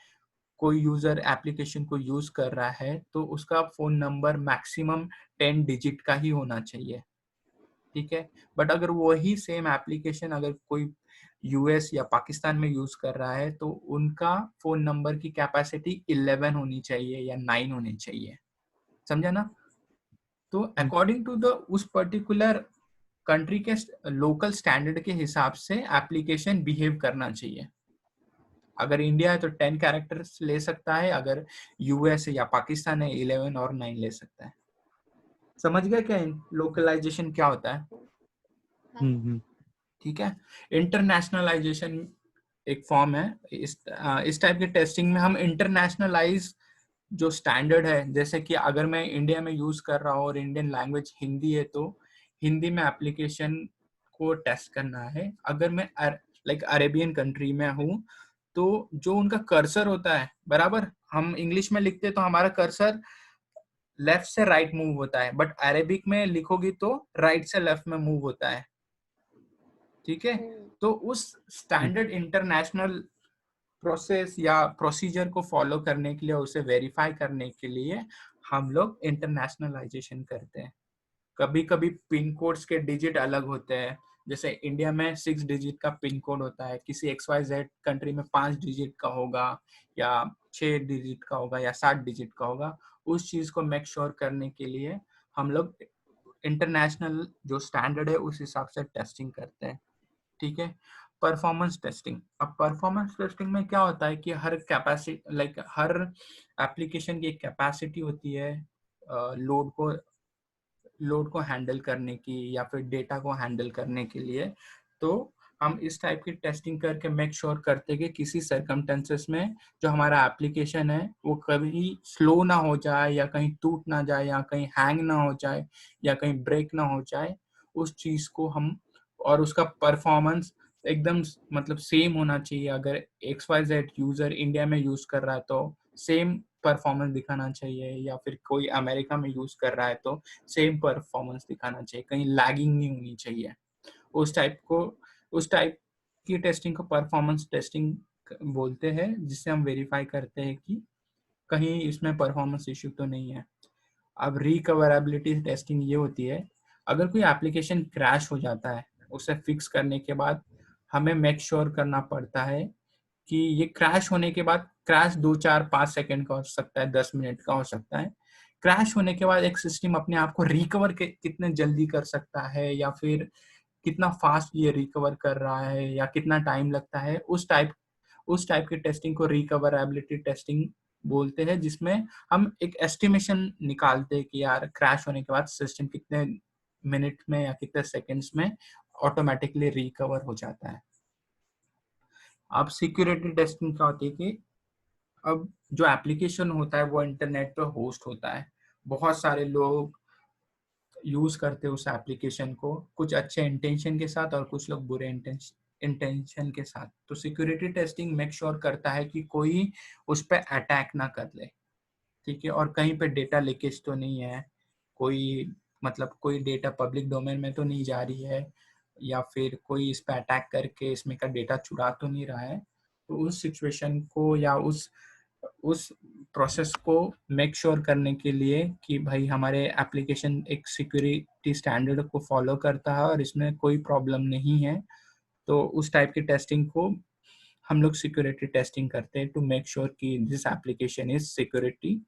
कोई यूजर एप्लीकेशन को यूज कर रहा है तो उसका फोन नंबर मैक्सिमम 10 डिजिट का ही होना चाहिए, ठीक है। बट अगर वही सेम एप्लीकेशन अगर कोई यूएस या पाकिस्तान में यूज कर रहा है तो उनका फोन नंबर की कैपेसिटी 11 होनी चाहिए या 9 होनी चाहिए, समझा ना। तो अकॉर्डिंग टू द उस पर्टिकुलर कंट्री के लोकल स्टैंडर्ड के हिसाब से एप्लीकेशन बिहेव करना चाहिए। अगर इंडिया है तो 10 कैरेक्टर्स ले सकता है, अगर यूएस या पाकिस्तान है 11 और 9 ले सकता है। समझ गए क्या लोकलाइजेशन क्या होता है? ठीक है। इंटरनेशनलाइजेशन एक फॉर्म है। इस टाइप के टेस्टिंग में हम इंटरनेशनलाइज जो स्टैंडर्ड है, जैसे कि अगर मैं इंडिया में यूज कर रहा हूँ और इंडियन लैंग्वेज हिंदी है तो हिंदी में एप्लीकेशन को टेस्ट करना है। अगर मैं लाइक अरेबियन कंट्री में हूँ तो जो उनका कर्सर होता है, बराबर हम इंग्लिश में लिखते हैं तो हमारा कर्सर लेफ्ट से राइट मूव होता है, बट अरेबिक में लिखोगी तो राइट से लेफ्ट में मूव होता है, ठीक है। तो उस स्टैंडर्ड इंटरनेशनल प्रोसेस या प्रोसीजर को फॉलो करने के लिए, उसे वेरीफाई करने के लिए हम लोग इंटरनेशनलाइजेशन करते हैं। कभी कभी पिन कोड्स के डिजिट अलग होते हैं। जैसे इंडिया में 6 डिजिट का पिन कोड होता है, किसी XYZ कंट्री में 5 डिजिट का होगा या 6 डिजिट का होगा या 7 डिजिट का होगा। उस चीज को मेक श्योर करने के लिए हम लोग इंटरनेशनल जो स्टैंडर्ड है उस हिसाब से टेस्टिंग करते हैं, ठीक है। Performance testing. अब परफॉर्मेंस टेस्टिंग में क्या होता है कि हर कैपेसिटी लाइक हर एप्लीकेशन की एक कैपेसिटी होती है लोड को हैंडल करने की या फिर डेटा को हैंडल करने के लिए। तो हम इस टाइप की टेस्टिंग करके मेक श्योर करते कि किसी सर्कमस्टेंसेस में जो हमारा एप्लीकेशन है वो कभी स्लो ना हो जाए या कहीं टूट ना जाए या कहीं हैंग ना हो जाए या कहीं ब्रेक ना हो जाए। उस चीज को हम, और उसका परफॉर्मेंस एकदम मतलब सेम होना चाहिए। अगर XYZ यूजर इंडिया में यूज कर रहा है तो सेम परफॉर्मेंस दिखाना चाहिए, या फिर कोई अमेरिका में यूज कर रहा है तो सेम परफॉर्मेंस दिखाना चाहिए, कहीं लैगिंग नहीं होनी चाहिए। उस टाइप की टेस्टिंग को परफॉर्मेंस टेस्टिंग बोलते हैं, जिससे हम वेरीफाई करते हैं कि कहीं इसमें परफॉर्मेंस इश्यू तो नहीं है। अब रिकवरेबिलिटी टेस्टिंग ये होती है, अगर कोई एप्लीकेशन क्रैश हो जाता है उसे फिक्स करने के बाद हमें मेक श्योर करना पड़ता है कि ये क्रैश होने के बाद, क्रैश 2 4 5 सेकंड का हो सकता है, 10 मिनट का हो सकता है। क्रैश होने के बाद एक सिस्टम अपने आप को रिकवर कितने जल्दी कर सकता है या फिर कितना फास्ट ये रिकवर कर रहा है या कितना टाइम लगता है, उस टाइप की टेस्टिंग को रिकवरेबिलिटी टेस्टिंग बोलते हैं, जिसमें हम एक एस्टिमेशन निकालते हैं कि यार क्रैश होने के बाद सिस्टम कितने मिनट में या कितने सेकंड्स में ऑटोमेटिकली रिकवर हो जाता है। अब सिक्योरिटी टेस्टिंग क्या होती है कि अब जो एप्लीकेशन होता है वो इंटरनेट पे होस्ट होता है, बहुत सारे लोग यूज करते हैं उस एप्लीकेशन को, कुछ अच्छे इंटेंशन के साथ और कुछ लोग बुरे इंटेंशन के साथ। तो सिक्योरिटी टेस्टिंग मेक श्योर करता है कि कोई उस पर अटैक ना कर ले, ठीक है, और कहीं पे डेटा लीकेज तो नहीं है, कोई मतलब कोई डेटा पब्लिक डोमेन में तो नहीं जा रही है, या फिर कोई इस पे अटैक करके इसमें का डेटा चुरा तो नहीं रहा है। तो उस सिचुएशन को या उस प्रोसेस को मेक श्योर करने के लिए कि भाई हमारे एप्लीकेशन एक सिक्योरिटी स्टैंडर्ड को फॉलो करता है और इसमें कोई प्रॉब्लम नहीं है, तो उस टाइप की टेस्टिंग को हम लोग सिक्योरिटी टेस्टिंग करते हैं टू मेक श्योर कि this application is security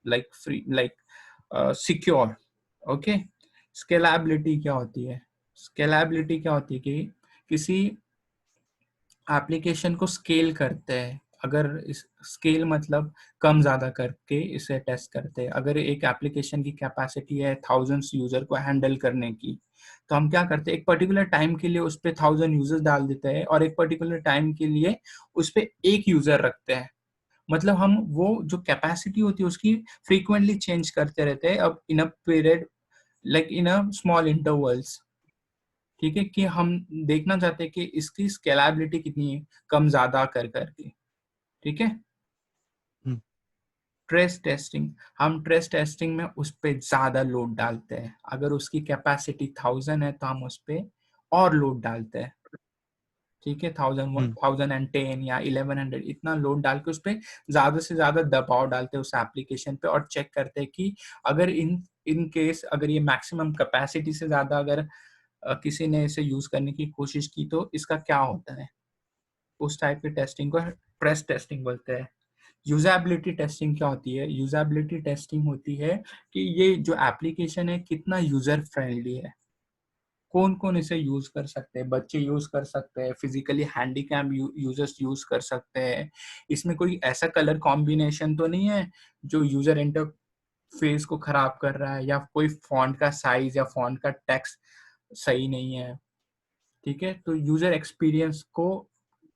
like free like secure. Okay. Scalability क्या होती है? स्केलेबिलिटी क्या होती है कि किसी एप्लीकेशन को स्केल करते हैं। अगर इस स्केल मतलब कम ज्यादा करके इसे टेस्ट करते हैं। अगर एक एप्लीकेशन की कैपेसिटी है 1000 यूजर को हैंडल करने की, तो हम क्या करते हैं, एक पर्टिकुलर टाइम के लिए उस पर 1000 यूजर्स डाल देते हैं और एक पर्टिकुलर टाइम के लिए उस पर एक यूजर रखते हैं। मतलब हम वो जो कैपेसिटी होती है उसकी फ्रीक्वेंटली चेंज करते रहते हैं, अब in a period like in a small intervals, ठीक है, कि हम देखना चाहते हैं कि इसकी स्केलेबिलिटी कितनी है, कम ज्यादा कर करके, ठीक है। ट्रेस टेस्टिंग, हम ट्रेस टेस्टिंग में उस पर ज्यादा लोड डालते हैं। अगर उसकी कैपेसिटी 1000 है तो हम उस पर और लोड डालते हैं, ठीक है, 1010 या 1100 इतना लोड डाल के उस पर ज्यादा से ज्यादा दबाव डालते हैं उस एप्लीकेशन पे, और चेक करते हैं कि अगर इन केस अगर ये मैक्सिमम कैपेसिटी से ज्यादा अगर किसी ने इसे यूज करने की कोशिश की तो इसका क्या होता है। उस टाइप की टेस्टिंग को ट्रेस टेस्टिंग बोलते हैं। यूजेबिलिटी टेस्टिंग क्या होती है? यूजेबिलिटी टेस्टिंग होती है कि ये जो एप्लीकेशन है कितना यूजर फ्रेंडली है, कौन कौन इसे यूज कर सकते हैं। बच्चे यूज कर सकते हैं, फिजिकली हैंडीकैप यूजर्स यूज कर सकते हैं। इसमें कोई ऐसा कलर कॉम्बिनेशन तो नहीं है जो यूजर इंटरफेस को खराब कर रहा है, या कोई फॉन्ट का साइज या फॉन्ट का टेक्स्ट सही नहीं है, ठीक है। तो यूजर एक्सपीरियंस को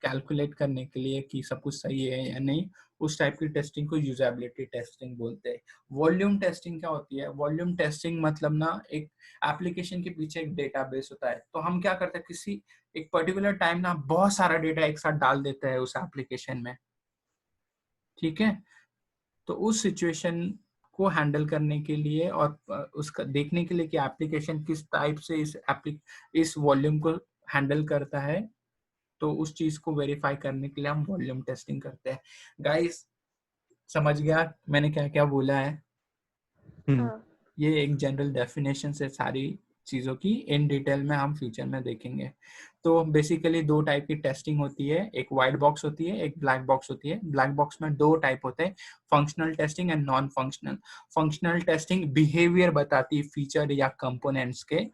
कैलकुलेट करने के लिए कि सब कुछ सही है या नहीं, उस टाइप की टेस्टिंग को यूजेबिलिटी टेस्टिंग बोलते हैं। वॉल्यूम टेस्टिंग क्या होती है? वॉल्यूम टेस्टिंग मतलब ना, एक एप्लीकेशन के पीछे एक डेटाबेस होता है, तो हम क्या करते हैं, किसी एक पर्टिकुलर टाइम ना बहुत सारा डेटा एक साथ डाल देते हैं उस एप्लीकेशन में, ठीक है। तो उस सिचुएशन को हैंडल करने के लिए और उसका देखने के लिए कि एप्लीकेशन किस टाइप से इस वॉल्यूम को हैंडल करता है, तो उस चीज को वेरीफाई करने के लिए हम वॉल्यूम टेस्टिंग करते हैं। गाइस, समझ गया मैंने क्या क्या बोला है? हाँ, ये एक जनरल डेफिनेशन से सारी चीजों की, इन डिटेल में हम फ्यूचर में देखेंगे। तो बेसिकली दो टाइप की टेस्टिंग होती है, एक व्हाइट बॉक्स होती है, एक ब्लैक बॉक्स होती है। ब्लैक बॉक्स में दो टाइप होते हैं, functional testing and non functional. Functional testing behaviour बताती है फीचर या कंपोनेंट्स के,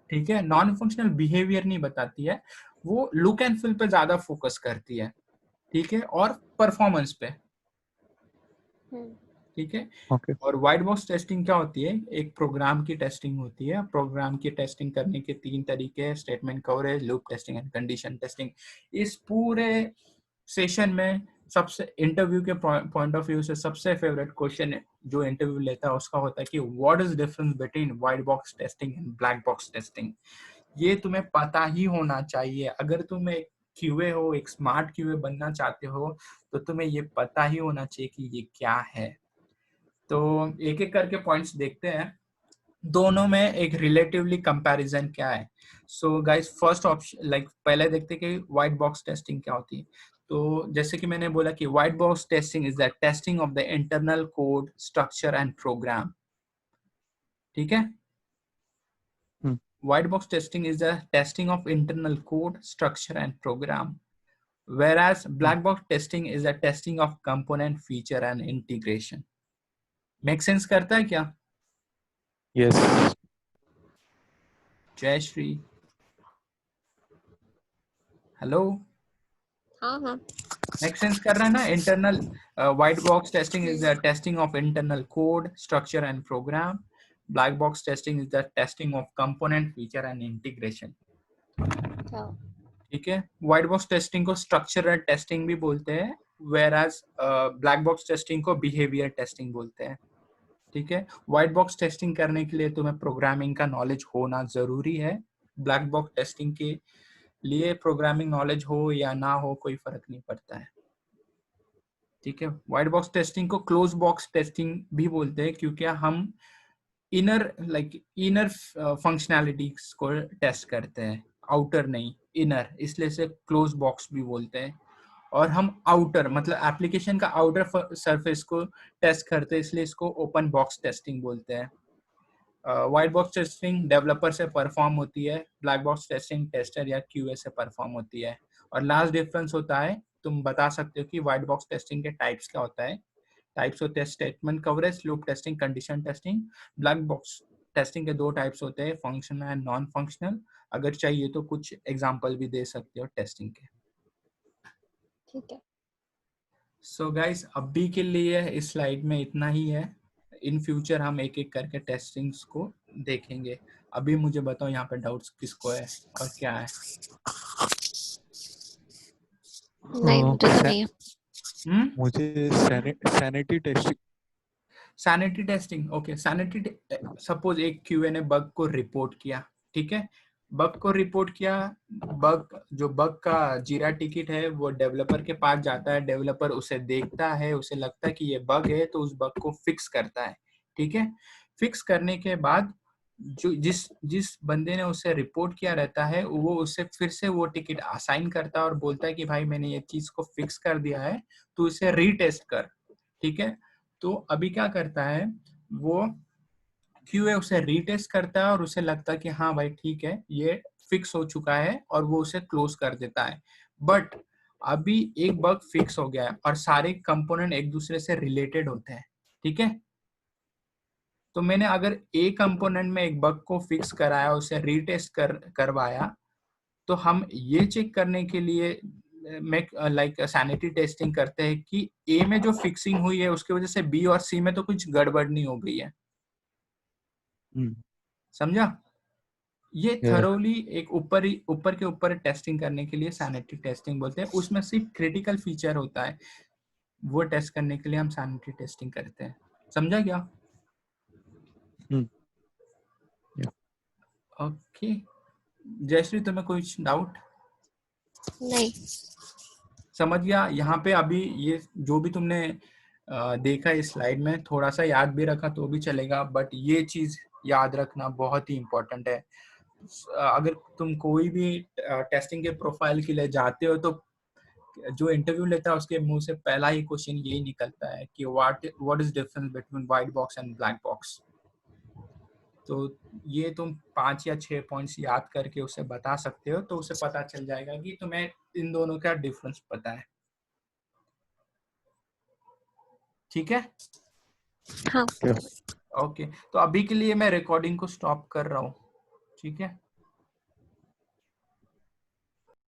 ठीक है। नॉन फंक्शनल बिहेवियर नहीं बताती है, वो लुक एंड फील पे ज्यादा फोकस करती है, ठीक है, और परफॉर्मेंस पे, ठीक है। ओके। और व्हाइट बॉक्स टेस्टिंग क्या होती है? एक प्रोग्राम की टेस्टिंग होती है। प्रोग्राम की टेस्टिंग करने के तीन तरीके हैं, statement coverage, loop testing and condition testing. इस पूरे सेशन में सबसे इंटरव्यू के पॉइंट ऑफ व्यू से सबसे फेवरेट क्वेश्चन जो इंटरव्यू लेता है उसका होता है कि what is difference between white box testing and black box testing. ये तुम्हें पता ही होना चाहिए। अगर तुम एक क्यूए हो, एक स्मार्ट क्यूए बनना चाहते हो, तो तुम्हें ये पता ही होना चाहिए कि ये क्या है। तो एक एक करके पॉइंट्स देखते हैं, दोनों में एक रिलेटिवली कंपैरिजन क्या है। सो गाइस, फर्स्ट ऑप्शन पहले देखते हैं कि व्हाइट बॉक्स टेस्टिंग क्या होती है। तो जैसे कि मैंने बोला कि white box testing is the testing of the internal code structure and program, ठीक है। White box testing is the testing of internal code, structure, and program, whereas black box testing is the testing of component, feature, and integration. Make sense करता है क्या? Yes. जय Shri, hello. हाँ, हाँ, Make sense कर रहा है ना? Internal white box testing is the testing of internal code, structure, and program. Black box testing is the testing of component, feature, and integration. हाँ, ठीक है। व्हाइट बॉक्स टेस्टिंग को स्ट्रक्चरल टेस्टिंग भी बोलते हैं, वेयरएज ब्लैक बॉक्स टेस्टिंग को behaviour testing बोलते हैं, ठीक है। व्हाइट बॉक्स टेस्टिंग करने के लिए तुम्हें प्रोग्रामिंग का नॉलेज होना जरूरी है। ब्लैक बॉक्स टेस्टिंग के लिए प्रोग्रामिंग नॉलेज हो या ना हो कोई फर्क नहीं पड़ता है, ठीक है। व्हाइट बॉक्स टेस्टिंग को क्लोज बॉक्स टेस्टिंग भी बोलते हैं, क्योंकि हम इनर फंक्शनैलिटीज को टेस्ट करते हैं, आउटर नहीं, इनर, इसलिए से क्लोज बॉक्स भी बोलते हैं। और हम आउटर मतलब एप्लीकेशन का आउटर सरफेस को टेस्ट करते हैं, इसलिए इसको ओपन बॉक्स टेस्टिंग बोलते हैं। व्हाइट बॉक्स टेस्टिंग डेवलपर से परफॉर्म होती है, ब्लैक बॉक्स टेस्टिंग टेस्टर या क्यूए से परफॉर्म होती है। और लास्ट डिफरेंस होता है, तुम बता सकते हो कि व्हाइट बॉक्स टेस्टिंग के टाइप्स क्या होता है। टाइप्स होते हैं statement coverage, loop testing, condition testing. Black box testing के दो टाइप्स होते हैं, फंक्शनल एंड नॉन फंक्शनल। अगर चाहिए तो कुछ एग्जांपल भी दे सकते हो टेस्टिंग के। ठीक है। सो गाइस, अभी के लिए इस स्लाइड में इतना ही है। इन फ्यूचर हम एक एक करके टेस्टिंग्स को देखेंगे। अभी मुझे बताओ यहाँ पे डाउट्स किसको है और क्या है? नहीं, मुझे तो नहीं है। मुझे sanity testing. Sanity testing, okay. Sanity, suppose एक क्यूए ने बग को रिपोर्ट किया, ठीक है। बग को रिपोर्ट किया, बग का जीरा टिकट है वो डेवलपर के पास जाता है, डेवलपर उसे देखता है, उसे लगता है कि ये बग है तो उस बग को फिक्स करता है। ठीक है, फिक्स करने के बाद जो जिस जिस बंदे ने उसे रिपोर्ट किया रहता है वो उसे फिर से वो टिकट असाइन करता है और बोलता है कि भाई मैंने ये चीज को फिक्स कर दिया है, तो इसे रीटेस्ट कर। ठीक है, तो अभी क्या करता है वो क्यूए उसे रीटेस्ट करता है और उसे लगता है कि हाँ भाई ठीक है ये फिक्स हो चुका है और वो उसे क्लोज कर देता है। बट अभी एक बग फिक्स हो गया है और सारे कंपोनेंट एक दूसरे से रिलेटेड होते हैं। ठीक है, तो मैंने अगर ए कंपोनेंट में एक बग को फिक्स कराया, उसे रीटेस्ट करवाया, तो हम ये चेक करने के लिए में लाइक सैनिटी टेस्टिंग करते हैं कि ए में जो फिक्सिंग हुई है उसकी वजह से बी और सी में तो कुछ गड़बड़ नहीं हो गई है। समझा? ये थरोली एक ऊपर के ऊपर टेस्टिंग करने के लिए सैनिटी टेस्टिंग बोलते हैं। उसमें सिर्फ क्रिटिकल फीचर होता है, वो टेस्ट करने के लिए हम सैनिटी टेस्टिंग करते हैं। समझा क्या? ओके, जयश्री तुम्हें कुछ डाउट? नहीं। समझ गया? यहाँ पे अभी ये जो भी तुमने देखा इस स्लाइड में, थोड़ा सा याद भी रखा तो भी चलेगा, बट ये चीज याद रखना बहुत ही इम्पोर्टेंट है। अगर तुम कोई भी टेस्टिंग के प्रोफाइल के लिए जाते हो तो जो इंटरव्यू लेता है उसके मुंह से पहला ही क्वेश्चन यही निकलता है कि what is difference between white box and black box. तो ये तुम 5 या 6 पॉइंट्स याद करके उसे बता सकते हो, तो उसे पता चल जाएगा कि तुम्हें इन दोनों का डिफरेंस पता है। ठीक है? हाँ। ओके, तो अभी के लिए मैं रिकॉर्डिंग को स्टॉप कर रहा हूँ। ठीक है?